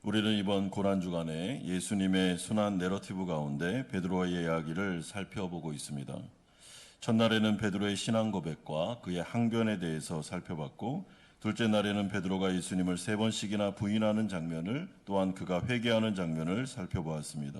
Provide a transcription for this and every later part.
우리는 이번 고난주간에 예수님의 순환 내러티브 가운데 베드로의 이야기를 살펴보고 있습니다. 첫날에는 베드로의 신앙 고백과 그의 항변에 대해서 살펴봤고, 둘째 날에는 베드로가 예수님을 3번씩이나 부인하는 장면을, 또한 그가 회개하는 장면을 살펴보았습니다.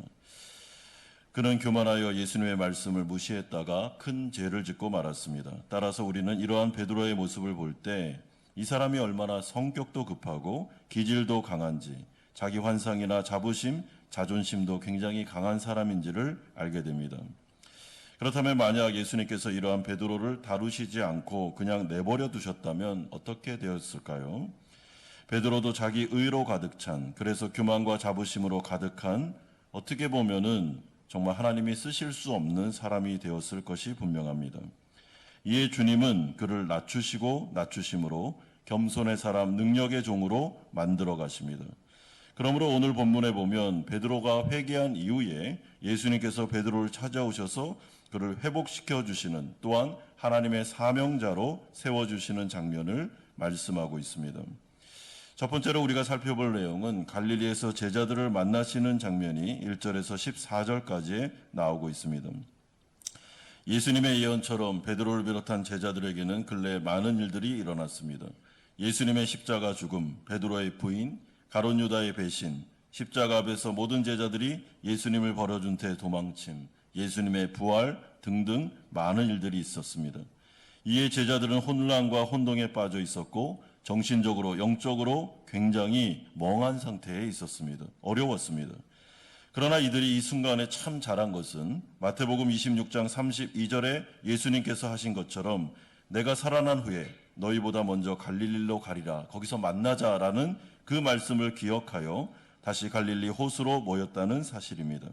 그는 교만하여 예수님의 말씀을 무시했다가 큰 죄를 짓고 말았습니다. 따라서 우리는 이러한 베드로의 모습을 볼 때 이 사람이 얼마나 성격도 급하고 기질도 강한지, 자기 환상이나 자부심, 자존심도 굉장히 강한 사람인지를 알게 됩니다. 그렇다면 만약 예수님께서 이러한 베드로를 다루시지 않고 그냥 내버려 두셨다면 어떻게 되었을까요? 베드로도 자기 의로 가득 찬, 그래서 교만과 자부심으로 가득한, 어떻게 보면은 정말 하나님이 쓰실 수 없는 사람이 되었을 것이 분명합니다. 이에 주님은 그를 낮추시고 낮추심으로 겸손의 사람, 능력의 종으로 만들어 가십니다. 그러므로 오늘 본문에 보면 베드로가 회개한 이후에 예수님께서 베드로를 찾아오셔서 그를 회복시켜 주시는, 또한 하나님의 사명자로 세워주시는 장면을 말씀하고 있습니다. 첫 번째로 우리가 살펴볼 내용은 갈릴리에서 제자들을 만나시는 장면이 1절에서 14절까지 나오고 있습니다. 예수님의 예언처럼 베드로를 비롯한 제자들에게는 근래 많은 일들이 일어났습니다. 예수님의 십자가 죽음, 베드로의 부인, 가룟 유다의 배신, 십자가 앞에서 모든 제자들이 예수님을 버려준 채 도망침, 예수님의 부활 등등 많은 일들이 있었습니다. 이에 제자들은 혼란과 혼동에 빠져 있었고 정신적으로, 영적으로 굉장히 멍한 상태에 있었습니다. 어려웠습니다. 그러나 이들이 이 순간에 참 잘한 것은 마태복음 26장 32절에 예수님께서 하신 것처럼 내가 살아난 후에 너희보다 먼저 갈릴리로 가리라, 거기서 만나자라는 그 말씀을 기억하여 다시 갈릴리 호수로 모였다는 사실입니다.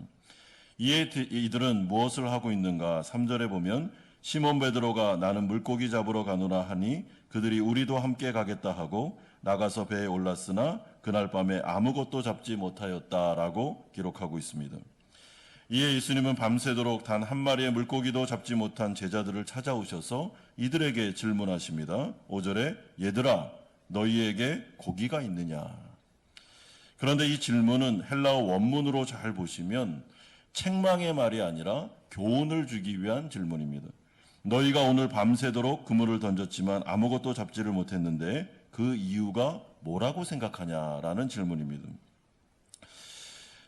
이에 이들은 무엇을 하고 있는가? 3절에 보면 시몬 베드로가 나는 물고기 잡으러 가노라 하니 그들이 우리도 함께 가겠다 하고 나가서 배에 올랐으나 그날 밤에 아무것도 잡지 못하였다라고 기록하고 있습니다. 이에 예수님은 밤새도록 단 한 마리의 물고기도 잡지 못한 제자들을 찾아오셔서 이들에게 질문하십니다. 5절에 얘들아 너희에게 고기가 있느냐? 그런데 이 질문은 헬라어 원문으로 잘 보시면 책망의 말이 아니라 교훈을 주기 위한 질문입니다. 너희가 오늘 밤새도록 그물을 던졌지만 아무것도 잡지를 못했는데 그 이유가 뭐라고 생각하냐라는 질문입니다.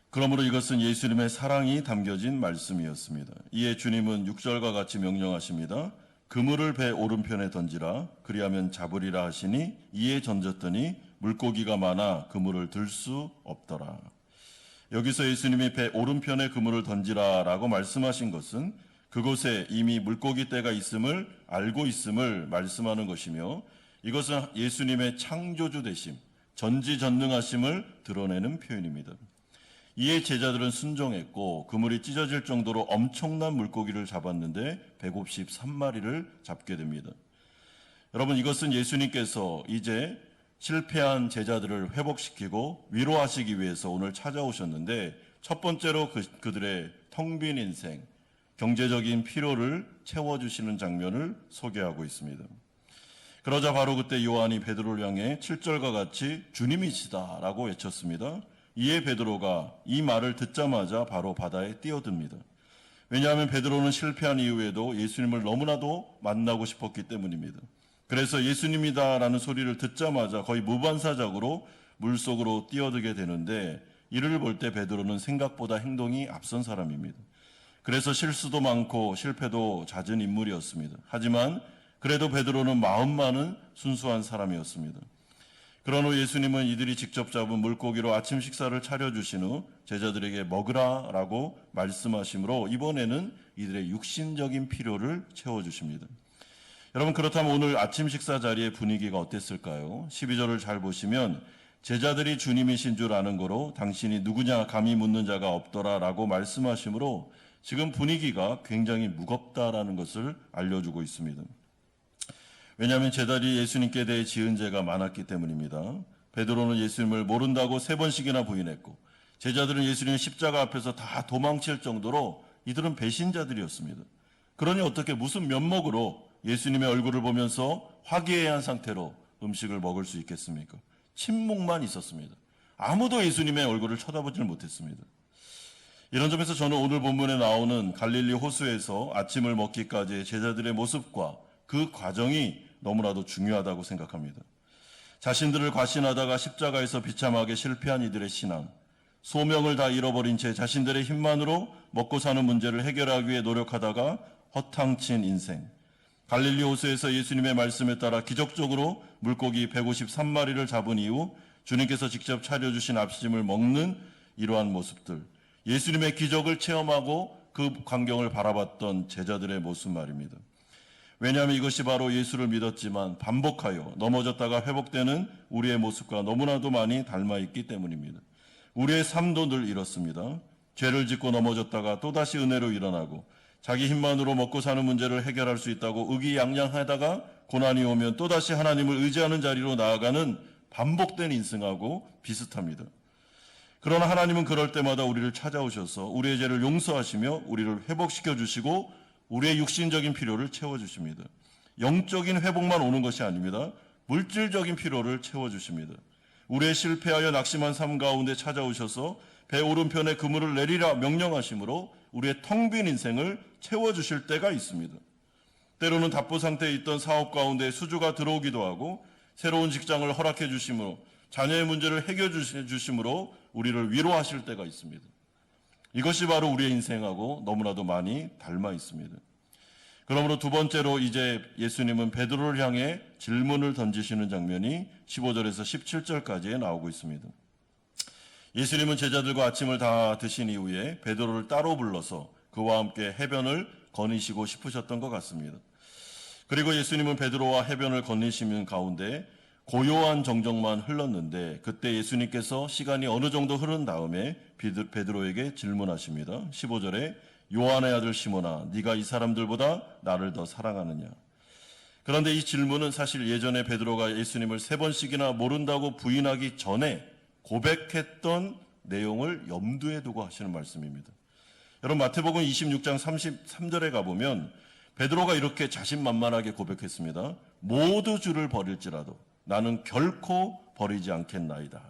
그러므로 이것은 예수님의 사랑이 담겨진 말씀이었습니다. 이에 주님은 6절과 같이 명령하십니다. 그물을 배 오른편에 던지라, 그리하면 잡으리라 하시니 이에 던졌더니 물고기가 많아 그물을 들 수 없더라. 여기서 예수님이 배 오른편에 그물을 던지라라고 말씀하신 것은 그곳에 이미 물고기 떼가 있음을 알고 있음을 말씀하는 것이며, 이것은 예수님의 창조주 되심, 전지전능하심을 드러내는 표현입니다. 이에 제자들은 순종했고 그물이 찢어질 정도로 엄청난 물고기를 잡았는데 153마리를 잡게 됩니다. 여러분, 이것은 예수님께서 이제 실패한 제자들을 회복시키고 위로하시기 위해서 오늘 찾아오셨는데, 첫 번째로 그들의 텅 빈 인생, 경제적인 필요를 채워주시는 장면을 소개하고 있습니다. 그러자 바로 그때 요한이 베드로를 향해 7절과 같이 주님이시다라고 외쳤습니다. 이에 베드로가 이 말을 듣자마자 바로 바다에 뛰어듭니다. 왜냐하면 베드로는 실패한 이후에도 예수님을 너무나도 만나고 싶었기 때문입니다. 그래서 예수님이다라는 소리를 듣자마자 거의 무반사적으로 물속으로 뛰어들게 되는데, 이를 볼 때 베드로는 생각보다 행동이 앞선 사람입니다. 그래서 실수도 많고 실패도 잦은 인물이었습니다. 하지만 그래도 베드로는 마음만은 순수한 사람이었습니다. 그런 후 예수님은 이들이 직접 잡은 물고기로 아침 식사를 차려주신 후 제자들에게 먹으라라고 말씀하시므로 이번에는 이들의 육신적인 필요를 채워주십니다. 여러분, 그렇다면 오늘 아침 식사 자리의 분위기가 어땠을까요? 12절을 잘 보시면 제자들이 주님이신 줄 아는 거로 당신이 누구냐 감히 묻는 자가 없더라라고 말씀하시므로 지금 분위기가 굉장히 무겁다라는 것을 알려주고 있습니다. 왜냐하면 제자들이 예수님께 대해 지은 죄가 많았기 때문입니다. 베드로는 예수님을 모른다고 3번씩이나 부인했고, 제자들은 예수님의 십자가 앞에서 다 도망칠 정도로 이들은 배신자들이었습니다. 그러니 어떻게 무슨 면목으로 예수님의 얼굴을 보면서 화기애애한 상태로 음식을 먹을 수 있겠습니까? 침묵만 있었습니다. 아무도 예수님의 얼굴을 쳐다보지를 못했습니다. 이런 점에서 저는 오늘 본문에 나오는 갈릴리 호수에서 아침을 먹기까지의 제자들의 모습과 그 과정이 너무나도 중요하다고 생각합니다. 자신들을 과신하다가 십자가에서 비참하게 실패한 이들의 신앙, 소명을 다 잃어버린 채 자신들의 힘만으로 먹고 사는 문제를 해결하기 위해 노력하다가 허탕친 인생, 갈릴리 호수에서 예수님의 말씀에 따라 기적적으로 물고기 153마리를 잡은 이후 주님께서 직접 차려주신 앞심을 먹는 이러한 모습들, 예수님의 기적을 체험하고 그 광경을 바라봤던 제자들의 모습 말입니다. 왜냐하면 이것이 바로 예수를 믿었지만 반복하여 넘어졌다가 회복되는 우리의 모습과 너무나도 많이 닮아있기 때문입니다. 우리의 삶도 늘 이렇습니다. 죄를 짓고 넘어졌다가 또다시 은혜로 일어나고 자기 힘만으로 먹고 사는 문제를 해결할 수 있다고 의기양양하다가 고난이 오면 또다시 하나님을 의지하는 자리로 나아가는 반복된 인생하고 비슷합니다. 그러나 하나님은 그럴 때마다 우리를 찾아오셔서 우리의 죄를 용서하시며 우리를 회복시켜 주시고 우리의 육신적인 필요를 채워주십니다. 영적인 회복만 오는 것이 아닙니다. 물질적인 필요를 채워주십니다. 우리의 실패하여 낙심한 삶 가운데 찾아오셔서 배 오른편에 그물을 내리라 명령하심으로 우리의 텅 빈 인생을 채워주실 때가 있습니다. 때로는 답보 상태에 있던 사업 가운데 수주가 들어오기도 하고 새로운 직장을 허락해 주심으로 자녀의 문제를 해결해 주심으로 우리를 위로하실 때가 있습니다. 이것이 바로 우리의 인생하고 너무나도 많이 닮아 있습니다. 그러므로 두 번째로 이제 예수님은 베드로를 향해 질문을 던지시는 장면이 15절에서 17절까지에 나오고 있습니다. 예수님은 제자들과 아침을 다 드신 이후에 베드로를 따로 불러서 그와 함께 해변을 거니시고 싶으셨던 것 같습니다. 그리고 예수님은 베드로와 해변을 거니시는 가운데 고요한 정적만 흘렀는데 그때 예수님께서 시간이 어느 정도 흐른 다음에 베드로에게 질문하십니다. 15절에 요한의 아들 시몬아, 네가 이 사람들보다 나를 더 사랑하느냐? 그런데 이 질문은 사실 예전에 베드로가 예수님을 3번씩이나 모른다고 부인하기 전에 고백했던 내용을 염두에 두고 하시는 말씀입니다. 여러분 마태복음 26장 33절에 가보면 베드로가 이렇게 자신만만하게 고백했습니다. 모두 주를 버릴지라도 나는 결코 버리지 않겠나이다.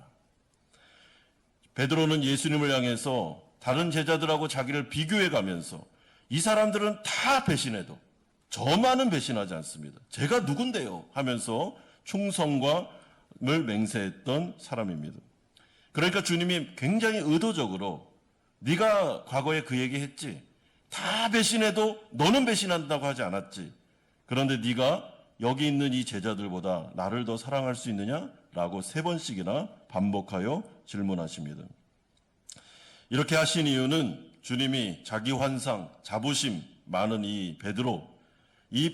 베드로는 예수님을 향해서 다른 제자들하고 자기를 비교해 가면서 이 사람들은 다 배신해도 저만은 배신하지 않습니다. 제가 누군데요? 하면서 충성을 맹세했던 사람입니다. 그러니까 주님이 굉장히 의도적으로 네가 과거에 그 얘기했지. 다 배신해도 너는 배신한다고 하지 않았지. 그런데 네가 여기 있는 이 제자들보다 나를 더 사랑할 수 있느냐? 라고 3번씩이나 반복하여 질문하십니다. 이렇게 하신 이유는 주님이 자기 환상, 자부심 많은 이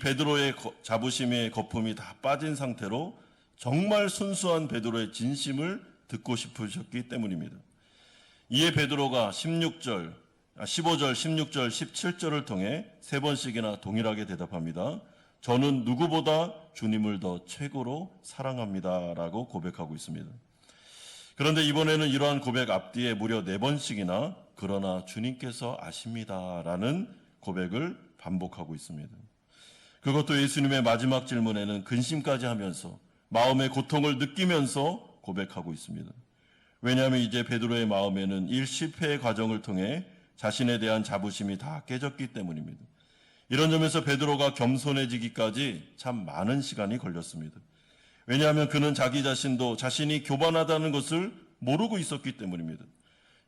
베드로의 자부심의 거품이 다 빠진 상태로 정말 순수한 베드로의 진심을 듣고 싶으셨기 때문입니다. 이에 베드로가 15절, 16절, 17절을 통해 3번씩이나 동일하게 대답합니다. 저는 누구보다 주님을 더 최고로 사랑합니다. 라고 고백하고 있습니다. 그런데 이번에는 이러한 고백 앞뒤에 무려 4번씩이나 그러나 주님께서 아십니다. 라는 고백을 반복하고 있습니다. 그것도 예수님의 마지막 질문에는 근심까지 하면서 마음의 고통을 느끼면서 고백하고 있습니다. 왜냐하면 이제 베드로의 마음에는 일 실패의 과정을 통해 자신에 대한 자부심이 다 깨졌기 때문입니다. 이런 점에서 베드로가 겸손해지기까지 참 많은 시간이 걸렸습니다. 왜냐하면 그는 자기 자신도 자신이 교만하다는 것을 모르고 있었기 때문입니다.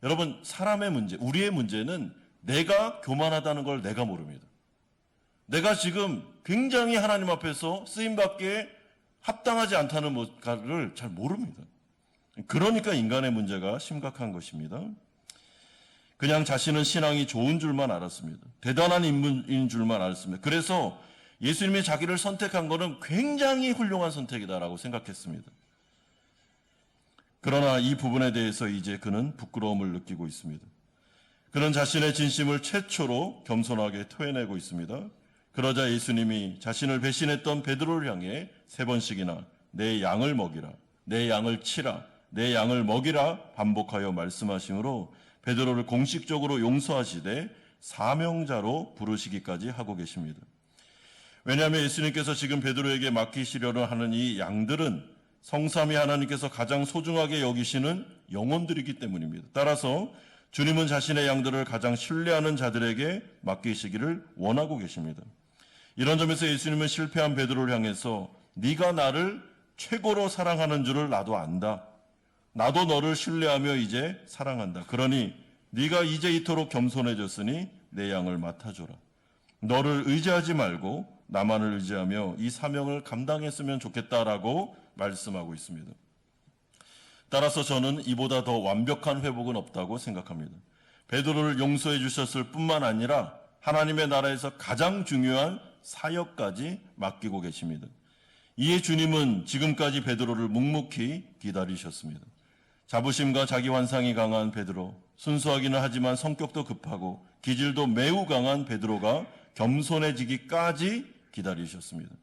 여러분, 사람의 문제, 우리의 문제는 내가 교만하다는 걸 내가 모릅니다. 내가 지금 굉장히 하나님 앞에서 쓰임받기에 합당하지 않다는 것을 잘 모릅니다. 그러니까 인간의 문제가 심각한 것입니다. 그냥 자신은 신앙이 좋은 줄만 알았습니다. 대단한 인물인 줄만 알았습니다. 그래서 예수님이 자기를 선택한 것은 굉장히 훌륭한 선택이다라고 생각했습니다. 그러나 이 부분에 대해서 이제 그는 부끄러움을 느끼고 있습니다. 그는 자신의 진심을 최초로 겸손하게 토해내고 있습니다. 그러자 예수님이 자신을 배신했던 베드로를 향해 3번씩이나 내 양을 먹이라, 내 양을 치라, 내 양을 먹이라 반복하여 말씀하시므로 베드로를 공식적으로 용서하시되 사명자로 부르시기까지 하고 계십니다. 왜냐하면 예수님께서 지금 베드로에게 맡기시려는 하는 이 양들은 성삼위 하나님께서 가장 소중하게 여기시는 영혼들이기 때문입니다. 따라서 주님은 자신의 양들을 가장 신뢰하는 자들에게 맡기시기를 원하고 계십니다. 이런 점에서 예수님은 실패한 베드로를 향해서 네가 나를 최고로 사랑하는 줄을 나도 안다. 나도 너를 신뢰하며 이제 사랑한다. 그러니 네가 이제 이토록 겸손해졌으니 내 양을 맡아줘라. 너를 의지하지 말고 나만을 의지하며 이 사명을 감당했으면 좋겠다라고 말씀하고 있습니다. 따라서 저는 이보다 더 완벽한 회복은 없다고 생각합니다. 베드로를 용서해 주셨을 뿐만 아니라 하나님의 나라에서 가장 중요한 사역까지 맡기고 계십니다. 이에 주님은 지금까지 베드로를 묵묵히 기다리셨습니다. 자부심과 자기 환상이 강한 베드로, 순수하기는 하지만 성격도 급하고 기질도 매우 강한 베드로가 겸손해지기까지 기다리셨습니다.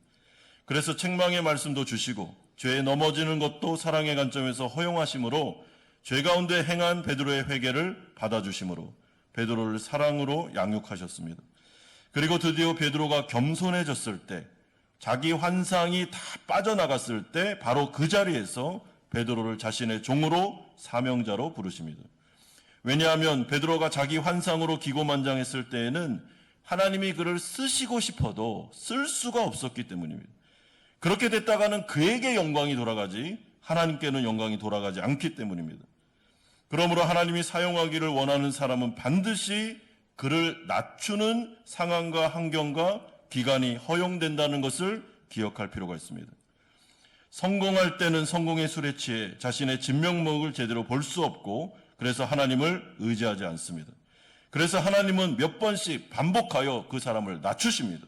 그래서 책망의 말씀도 주시고 죄에 넘어지는 것도 사랑의 관점에서 허용하심으로 죄 가운데 행한 베드로의 회개를 받아주심으로 베드로를 사랑으로 양육하셨습니다. 그리고 드디어 베드로가 겸손해졌을 때, 자기 환상이 다 빠져나갔을 때 바로 그 자리에서 베드로를 자신의 종으로 사명자로 부르십니다. 왜냐하면 베드로가 자기 환상으로 기고만장했을 때에는 하나님이 그를 쓰시고 싶어도 쓸 수가 없었기 때문입니다. 그렇게 됐다가는 그에게 영광이 돌아가지 하나님께는 영광이 돌아가지 않기 때문입니다. 그러므로 하나님이 사용하기를 원하는 사람은 반드시 그를 낮추는 상황과 환경과 기간이 허용된다는 것을 기억할 필요가 있습니다. 성공할 때는 성공의 술에 취해 자신의 진면목을 제대로 볼 수 없고 그래서 하나님을 의지하지 않습니다. 그래서 하나님은 몇 번씩 반복하여 그 사람을 낮추십니다.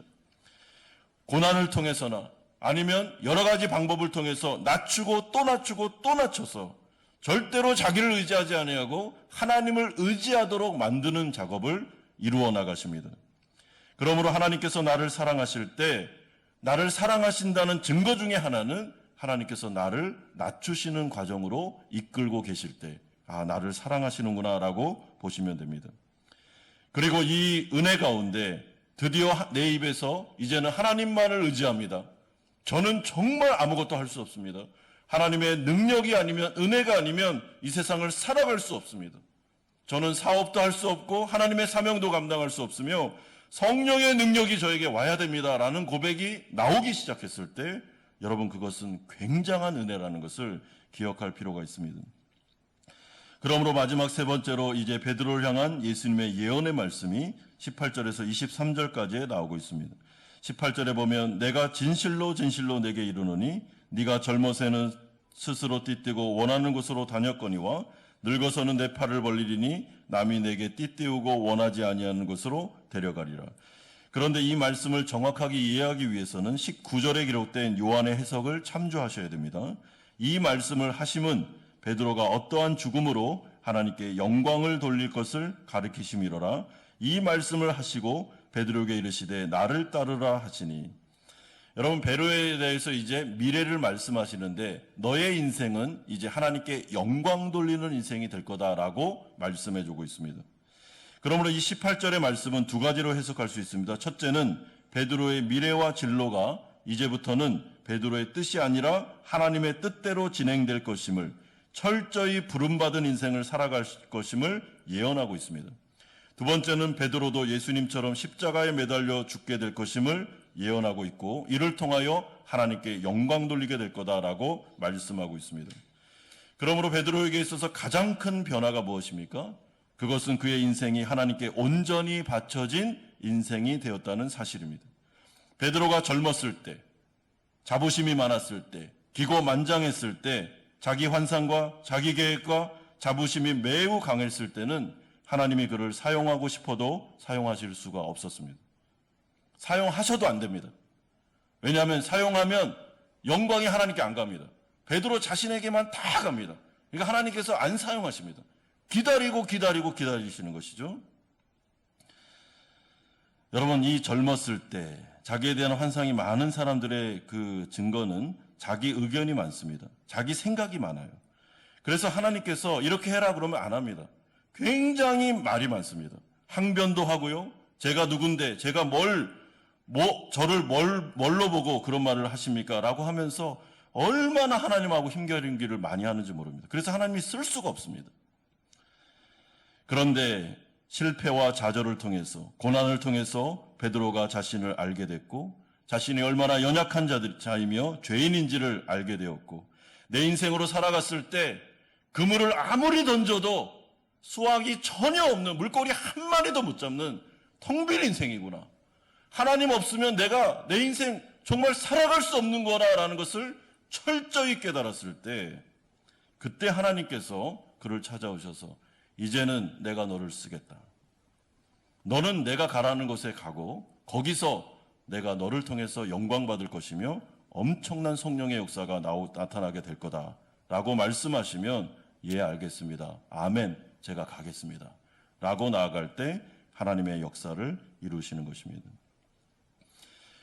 고난을 통해서나 아니면 여러 가지 방법을 통해서 낮추고 또 낮추고 또 낮춰서 절대로 자기를 의지하지 아니하고 하나님을 의지하도록 만드는 작업을 이루어 나가십니다. 그러므로 하나님께서 나를 사랑하실 때 나를 사랑하신다는 증거 중에 하나는 하나님께서 나를 낮추시는 과정으로 이끌고 계실 때 나를 사랑하시는구나 라고 보시면 됩니다. 그리고 이 은혜 가운데 드디어 내 입에서 이제는 하나님만을 의지합니다. 저는 정말 아무것도 할 수 없습니다. 하나님의 능력이 아니면 은혜가 아니면 이 세상을 살아갈 수 없습니다. 저는 사업도 할 수 없고 하나님의 사명도 감당할 수 없으며 성령의 능력이 저에게 와야 됩니다라는 고백이 나오기 시작했을 때 여러분 그것은 굉장한 은혜라는 것을 기억할 필요가 있습니다. 그러므로 마지막 세 번째로 이제 베드로를 향한 예수님의 예언의 말씀이 18절에서 23절까지 나오고 있습니다. 18절에 보면 내가 진실로 진실로 내게 이르노니 네가 젊어서는 스스로 띠띠고 원하는 곳으로 다녔거니와 늙어서는 내 팔을 벌리리니 남이 내게 띠띠우고 원하지 아니하는 곳으로 데려가리라. 그런데 이 말씀을 정확하게 이해하기 위해서는 19절에 기록된 요한의 해석을 참조하셔야 됩니다. 이 말씀을 하심은 베드로가 어떠한 죽음으로 하나님께 영광을 돌릴 것을 가르치심이로라. 이 말씀을 하시고 베드로에게 이르시되 나를 따르라 하시니. 여러분 베드로에 대해서 이제 미래를 말씀하시는데 너의 인생은 이제 하나님께 영광 돌리는 인생이 될 거다라고 말씀해주고 있습니다. 그러므로 이 18절의 말씀은 두 가지로 해석할 수 있습니다. 첫째는 베드로의 미래와 진로가 이제부터는 베드로의 뜻이 아니라 하나님의 뜻대로 진행될 것임을, 철저히 부름받은 인생을 살아갈 것임을 예언하고 있습니다. 두 번째는 베드로도 예수님처럼 십자가에 매달려 죽게 될 것임을 예언하고 있고 이를 통하여 하나님께 영광 돌리게 될 거다라고 말씀하고 있습니다. 그러므로 베드로에게 있어서 가장 큰 변화가 무엇입니까? 그것은 그의 인생이 하나님께 온전히 바쳐진 인생이 되었다는 사실입니다. 베드로가 젊었을 때, 자부심이 많았을 때, 기고만장했을 때, 자기 환상과 자기 계획과 자부심이 매우 강했을 때는 하나님이 그를 사용하고 싶어도 사용하실 수가 없었습니다. 사용하셔도 안 됩니다. 왜냐하면 사용하면 영광이 하나님께 안 갑니다. 베드로 자신에게만 다 갑니다. 그러니까 하나님께서 안 사용하십니다. 기다리시는 것이죠. 여러분 이 젊었을 때 자기에 대한 환상이 많은 사람들의 그 증거는 자기 의견이 많습니다. 자기 생각이 많아요. 그래서 하나님께서 이렇게 해라 그러면 안 합니다. 굉장히 말이 많습니다. 항변도 하고요. 제가 누군데 제가 저를 뭘로 보고 그런 말을 하십니까? 라고 하면서 얼마나 하나님하고 힘겨루기를 많이 하는지 모릅니다. 그래서 하나님이 쓸 수가 없습니다. 그런데 실패와 좌절을 통해서, 고난을 통해서 베드로가 자신을 알게 됐고, 자신이 얼마나 연약한 자이며 죄인인지를 알게 되었고, 내 인생으로 살아갔을 때 그물을 아무리 던져도 수확이 전혀 없는, 물고기 한 마리도 못 잡는 텅 빈 인생이구나. 하나님 없으면 내가 내 인생 정말 살아갈 수 없는 거라는 것을 철저히 깨달았을 때, 그때 하나님께서 그를 찾아오셔서 이제는 내가 너를 쓰겠다. 너는 내가 가라는 곳에 가고 거기서 내가 너를 통해서 영광받을 것이며 엄청난 성령의 역사가 나타나게 될 거다라고 말씀하시면, 예, 알겠습니다. 아멘, 제가 가겠습니다. 라고 나아갈 때 하나님의 역사를 이루시는 것입니다.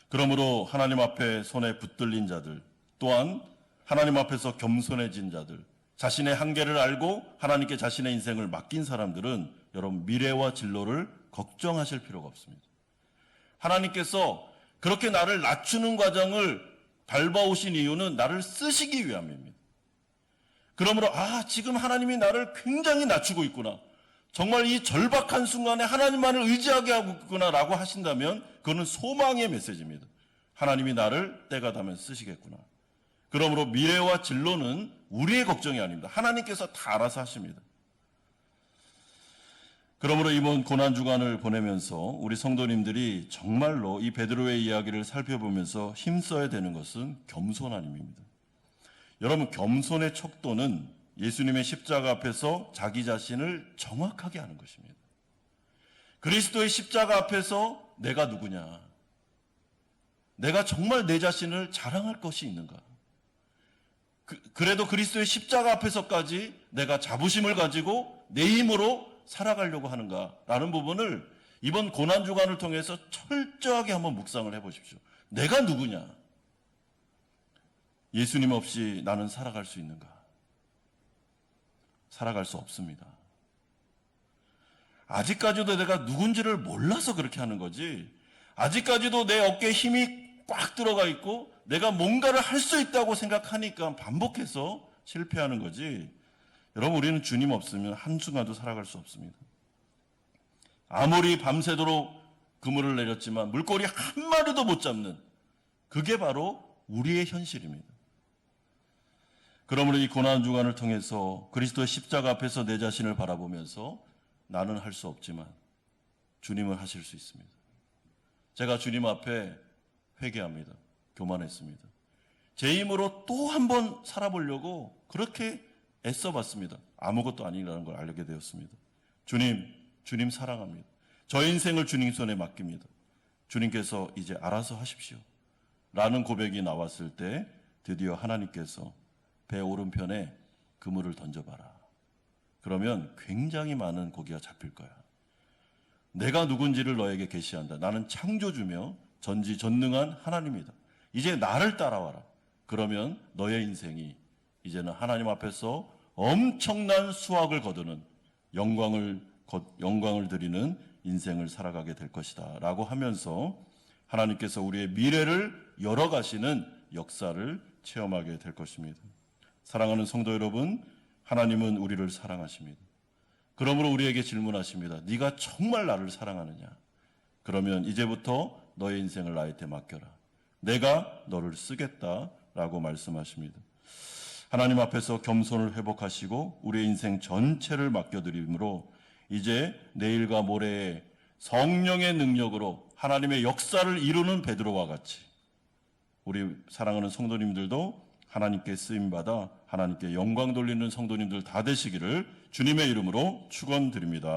그러므로 하나님 앞에 손에 붙들린 자들, 또한 하나님 앞에서 겸손해진 자들, 자신의 한계를 알고 하나님께 자신의 인생을 맡긴 사람들은 여러분, 미래와 진로를 걱정하실 필요가 없습니다. 하나님께서 그렇게 나를 낮추는 과정을 밟아오신 이유는 나를 쓰시기 위함입니다. 그러므로 지금 하나님이 나를 굉장히 낮추고 있구나, 정말 이 절박한 순간에 하나님만을 의지하게 하고 있구나라고 하신다면 그거는 소망의 메시지입니다. 하나님이 나를 때가 되면 쓰시겠구나. 그러므로 미래와 진로는 우리의 걱정이 아닙니다. 하나님께서 다 알아서 하십니다. 그러므로 이번 고난주간을 보내면서 우리 성도님들이 정말로 이 베드로의 이야기를 살펴보면서 힘써야 되는 것은 겸손함입니다. 여러분, 겸손의 척도는 예수님의 십자가 앞에서 자기 자신을 정확하게 하는 것입니다. 그리스도의 십자가 앞에서 내가 누구냐, 내가 정말 내 자신을 자랑할 것이 있는가, 그래도 그리스도의 십자가 앞에서까지 내가 자부심을 가지고 내 힘으로 살아가려고 하는가라는 부분을 이번 고난주간을 통해서 철저하게 한번 묵상을 해보십시오. 내가 누구냐? 예수님 없이 나는 살아갈 수 있는가? 살아갈 수 없습니다. 아직까지도 내가 누군지를 몰라서 그렇게 하는 거지, 아직까지도 내 어깨에 힘이 꽉 들어가 있고 내가 뭔가를 할 수 있다고 생각하니까 반복해서 실패하는 거지, 여러분, 우리는 주님 없으면 한순간도 살아갈 수 없습니다. 아무리 밤새도록 그물을 내렸지만 물고기 한 마리도 못 잡는, 그게 바로 우리의 현실입니다. 그러므로 이 고난주간을 통해서 그리스도의 십자가 앞에서 내 자신을 바라보면서 나는 할 수 없지만 주님은 하실 수 있습니다. 제가 주님 앞에 회개합니다. 교만했습니다. 제 힘으로 또 한 번 살아보려고 그렇게 애써봤습니다. 아무것도 아니라는 걸 알게 되었습니다. 주님 사랑합니다. 저 인생을 주님 손에 맡깁니다. 주님께서 이제 알아서 하십시오. 라는 고백이 나왔을 때 드디어 하나님께서 배 오른편에 그물을 던져봐라. 그러면 굉장히 많은 고기가 잡힐 거야. 내가 누군지를 너에게 계시한다. 나는 창조주며 전지전능한 하나님이다. 이제 나를 따라와라. 그러면 너의 인생이 이제는 하나님 앞에서 엄청난 수확을 거두는 영광을 드리는 인생을 살아가게 될 것이다 라고 하면서 하나님께서 우리의 미래를 열어가시는 역사를 체험하게 될 것입니다. 사랑하는 성도 여러분, 하나님은 우리를 사랑하십니다. 그러므로 우리에게 질문하십니다. 네가 정말 나를 사랑하느냐? 그러면 이제부터 너의 인생을 나한테 맡겨라. 내가 너를 쓰겠다라고 말씀하십니다. 하나님 앞에서 겸손을 회복하시고 우리의 인생 전체를 맡겨드림으로 이제 내일과 모레의 성령의 능력으로 하나님의 역사를 이루는 베드로와 같이 우리 사랑하는 성도님들도 하나님께 쓰임받아 하나님께 영광 돌리는 성도님들 다 되시기를 주님의 이름으로 축원드립니다.